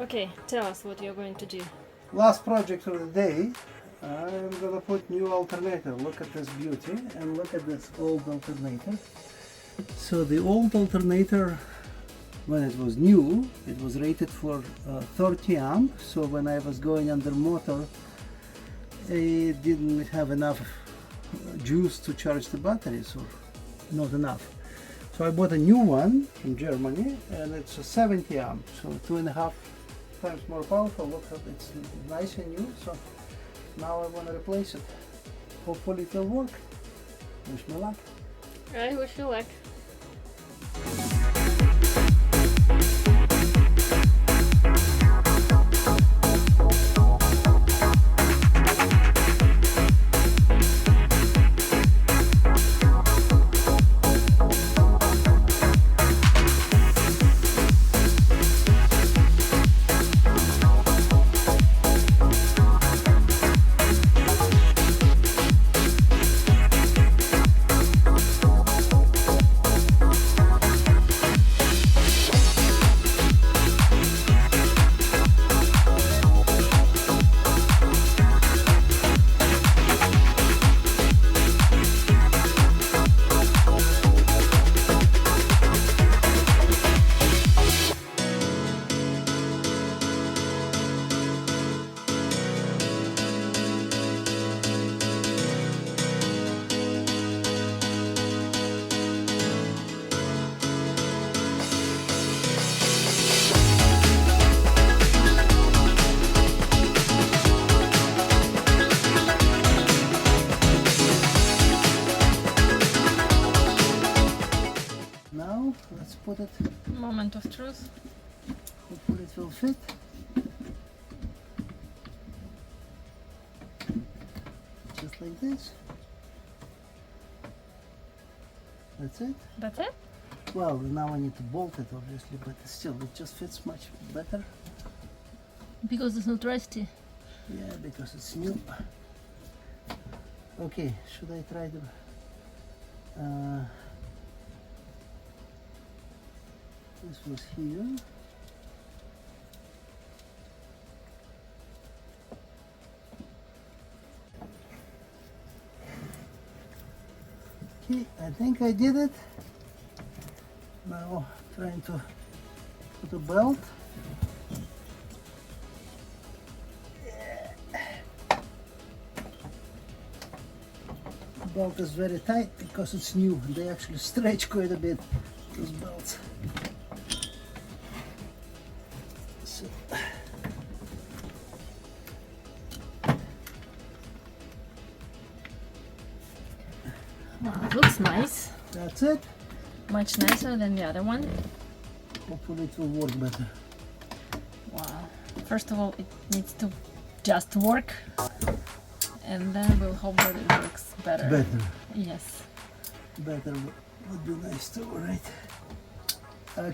Okay, tell us what you're going to do. Last project of the day. I'm gonna put new alternator. Look at this beauty and look at this old alternator. So the old alternator, when it was new, it was rated for 30 amp. So when I was going under motor, it didn't have enough juice to charge the batteries, or not enough. So I bought a new one from Germany, and it's a 70 amp, so 2.5 times more powerful. Look at it's nice and new. So now I want to replace it. Hopefully it will work. Wish me luck. I wish you luck. Now let's put it. Moment of truth. Hopefully it will fit. Just like this. That's it. That's it? Well, now I need to bolt it obviously, but still it just fits much better. Because it's not rusty. Yeah, because it's new. Okay, should I try to this was here. Okay, I think I did it. Now trying to put a belt. The belt is very tight because it's new. They actually stretch quite a bit, those belts. So Wow, it looks nice. that's it. Much nicer than the other one. Hopefully it will work better. Wow. First of all, it needs to just work. And then we'll hope that it works better. Better. Yes. Better would be nice too, right?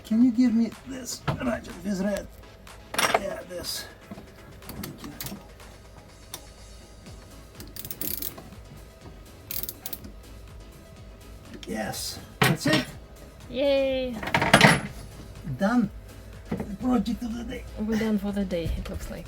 Can you give me this, Roger, this red? Yeah, this. Thank you. Yes, that's it. Yay! Done. The project of the day. We're done for the day, it looks like.